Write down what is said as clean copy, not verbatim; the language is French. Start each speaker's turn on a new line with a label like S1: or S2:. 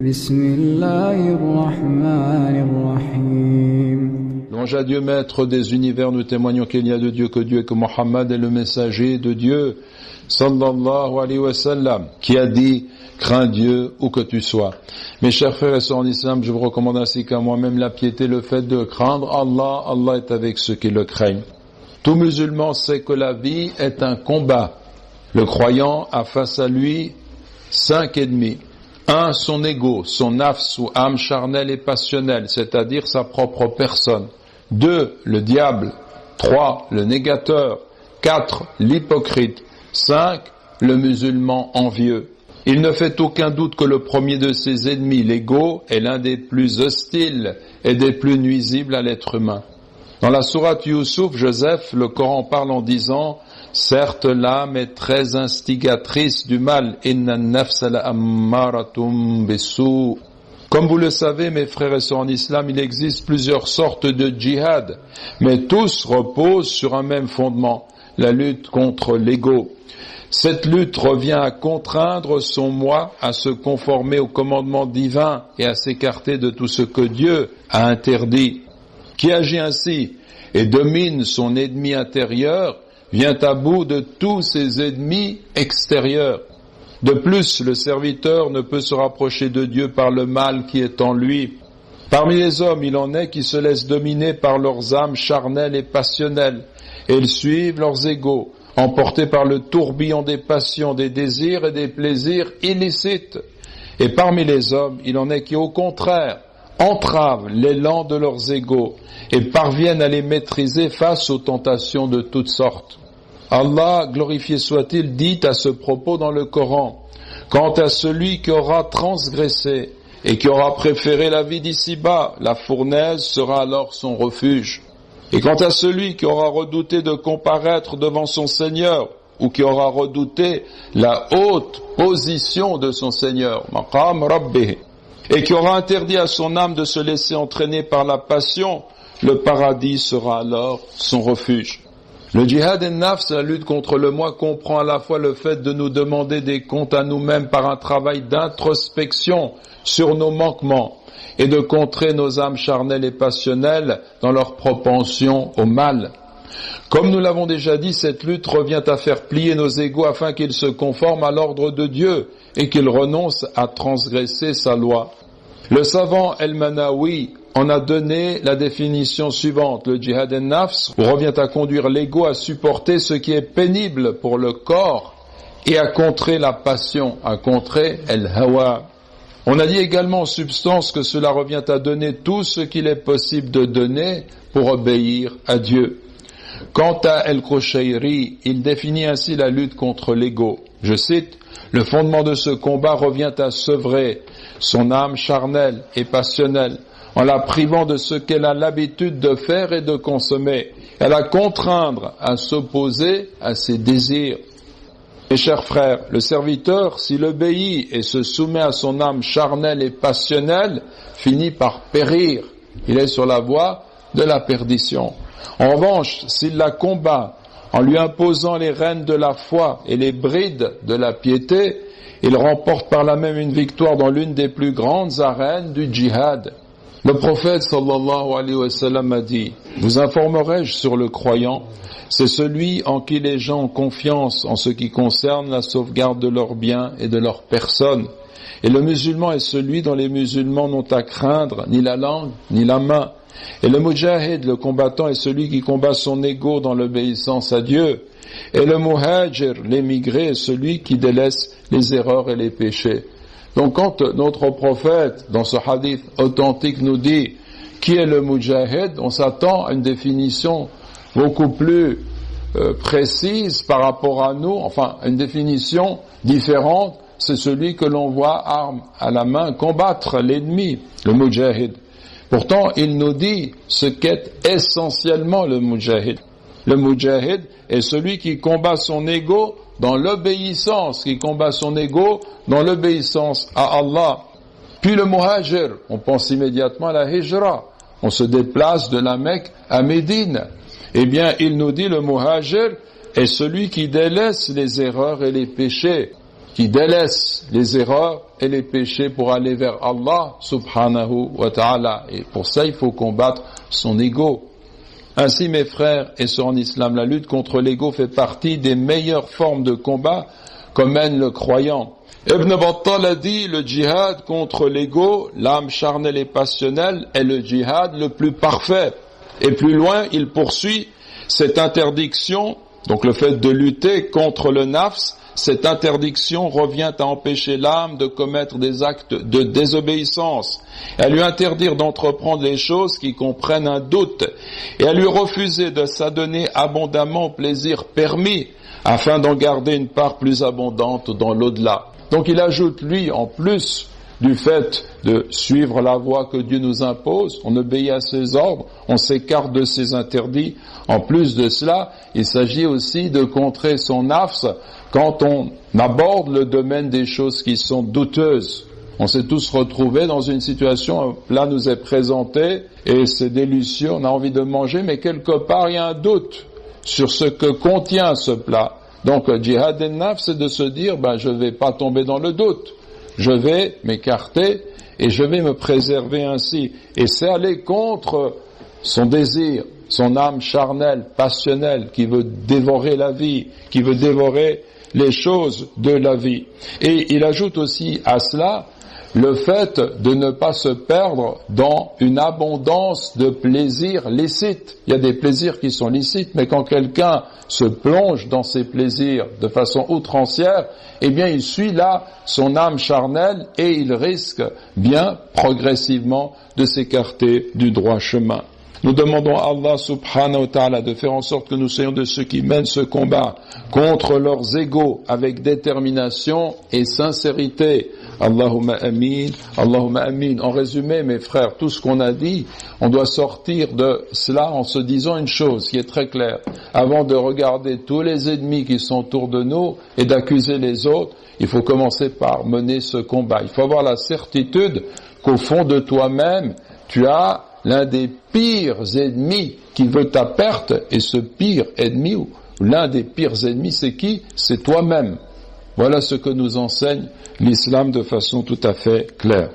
S1: Bismillahirrahmanirrahim.
S2: Louange à Dieu, maître des univers, nous témoignons qu'il n'y a de Dieu que Dieu et que Mohammed est le messager de Dieu, sallallahu alayhi wa sallam, qui a dit, crains Dieu où que tu sois. Mes chers frères et sœurs en islam, je vous recommande ainsi qu'à moi-même la piété, le fait de craindre Allah. Allah est avec ceux qui le craignent. Tout musulman sait que la vie est un combat. Le croyant a face à lui 5 ennemis. 1. Son ego, son nafs ou âme charnelle et passionnelle, c'est-à-dire sa propre personne. 2. Le diable. 3. Le négateur. 4. L'hypocrite. 5. Le musulman envieux. Il ne fait aucun doute que le premier de ses ennemis, l'ego, est l'un des plus hostiles et des plus nuisibles à l'être humain. Dans la sourate Yusuf, Joseph, le Coran parle en disant « Certes, l'âme est très instigatrice du mal. Inna nafsa la'ammaratum bisu » Comme vous le savez, mes frères et sœurs en islam, il existe plusieurs sortes de djihad, mais tous reposent sur un même fondement, la lutte contre l'ego. Cette lutte revient à contraindre son moi à se conformer au commandement divin et à s'écarter de tout ce que Dieu a interdit. Qui agit ainsi et domine son ennemi intérieur vient à bout de tous ses ennemis extérieurs. De plus, le serviteur ne peut se rapprocher de Dieu par le mal qui est en lui. Parmi les hommes, il en est qui se laissent dominer par leurs âmes charnelles et passionnelles, et ils suivent leurs égos, emportés par le tourbillon des passions, des désirs et des plaisirs illicites. Et parmi les hommes, il en est qui, au contraire, entravent l'élan de leurs égos et parviennent à les maîtriser face aux tentations de toutes sortes. Allah, glorifié soit-il, dit à ce propos dans le Coran, « Quant à celui qui aura transgressé et qui aura préféré la vie d'ici-bas, la fournaise sera alors son refuge. Et quant à celui qui aura redouté de comparaître devant son Seigneur, ou qui aura redouté la haute position de son Seigneur, maqam rabbih, et qui aura interdit à son âme de se laisser entraîner par la passion, le paradis sera alors son refuge. » Le djihad en-nafs, la lutte contre le moi, comprend à la fois le fait de nous demander des comptes à nous-mêmes par un travail d'introspection sur nos manquements et de contrer nos âmes charnelles et passionnelles dans leur propension au mal. Comme nous l'avons déjà dit, cette lutte revient à faire plier nos égos afin qu'ils se conforment à l'ordre de Dieu et qu'ils renoncent à transgresser sa loi. Le savant El-Manawi en a donné la définition suivante. Le djihad en-nafs revient à conduire l'ego à supporter ce qui est pénible pour le corps et à contrer la passion, à contrer el-hawa. On a dit également en substance que cela revient à donner tout ce qu'il est possible de donner pour obéir à Dieu. Quant à El-Qushayri, il définit ainsi la lutte contre l'ego. Je cite, « Le fondement de ce combat revient à sevrer son âme charnelle et passionnelle en la privant de ce qu'elle a l'habitude de faire et de consommer, et à la contraindre à s'opposer à ses désirs. » Mes chers frères, le serviteur, s'il obéit et se soumet à son âme charnelle et passionnelle, finit par périr. Il est sur la voie de la perdition. En revanche, s'il la combat en lui imposant les rênes de la foi et les brides de la piété, il remporte par là même une victoire dans l'une des plus grandes arènes du djihad. Le prophète sallallahu alayhi wa sallam a dit, « Vous informerai-je sur le croyant ? C'est celui en qui les gens ont confiance en ce qui concerne la sauvegarde de leurs biens et de leur personne. Et le musulman est celui dont les musulmans n'ont à craindre ni la langue ni la main. Et le mujahid, le combattant, est celui qui combat son ego dans l'obéissance à Dieu. Et le muhajir, l'émigré, est celui qui délaisse les erreurs et les péchés. » Donc quand notre prophète, dans ce hadith authentique, nous dit qui est le mujahid, on s'attend à une définition beaucoup plus précise par rapport à nous, enfin une définition différente, c'est celui que l'on voit arme à la main combattre l'ennemi, le mujahid. Pourtant, il nous dit ce qu'est essentiellement le mujahid. Le mujahid est celui qui combat son ego dans l'obéissance, qui combat son ego dans l'obéissance à Allah. Puis le muhajir, on pense immédiatement à la hijra, on se déplace de la Mecque à Médine. Eh bien, il nous dit le muhajir est celui qui délaisse les erreurs et les péchés. qui délaisse les erreurs et les péchés pour aller vers Allah subhanahu wa ta'ala. Et pour ça, il faut combattre son ego. Ainsi, mes frères et sœurs en islam, la lutte contre l'ego fait partie des meilleures formes de combat que mène le croyant. Ibn Battal a dit, le djihad contre l'ego, l'âme charnelle et passionnelle, est le djihad le plus parfait. Et plus loin, il poursuit cette interdiction, donc le fait de lutter contre le nafs, cette interdiction revient à empêcher l'âme de commettre des actes de désobéissance, et à lui interdire d'entreprendre les choses qui comprennent un doute, et à lui refuser de s'adonner abondamment au plaisir permis, afin d'en garder une part plus abondante dans l'au-delà. Donc il ajoute, lui, en plus du fait de suivre la voie que Dieu nous impose, on obéit à ses ordres, on s'écarte de ses interdits. En plus de cela, il s'agit aussi de contrer son nafs quand on aborde le domaine des choses qui sont douteuses. On s'est tous retrouvés dans une situation, un plat nous est présenté et c'est délicieux, on a envie de manger, mais quelque part il y a un doute sur ce que contient ce plat. Donc djihad al-nafs, c'est de se dire, je vais pas tomber dans le doute. Je vais m'écarter et je vais me préserver ainsi. Et c'est aller contre son désir, son âme charnelle, passionnelle, qui veut dévorer la vie, qui veut dévorer les choses de la vie. Et il ajoute aussi à cela le fait de ne pas se perdre dans une abondance de plaisirs licites. Il y a des plaisirs qui sont licites, mais quand quelqu'un se plonge dans ces plaisirs de façon outrancière, eh bien il suit là son âme charnelle et il risque bien progressivement de s'écarter du droit chemin. Nous demandons à Allah subhanahu wa ta'ala de faire en sorte que nous soyons de ceux qui mènent ce combat contre leurs égos avec détermination et sincérité. Allahumma amin, Allahumma amin. En résumé, mes frères, tout ce qu'on a dit, on doit sortir de cela en se disant une chose qui est très claire. Avant de regarder tous les ennemis qui sont autour de nous et d'accuser les autres, il faut commencer par mener ce combat. Il faut avoir la certitude qu'au fond de toi-même, tu as l'un des pires ennemis qui veut ta perte, et ce pire ennemi, ou l'un des pires ennemis, c'est qui? C'est toi-même. Voilà ce que nous enseigne l'islam de façon tout à fait claire.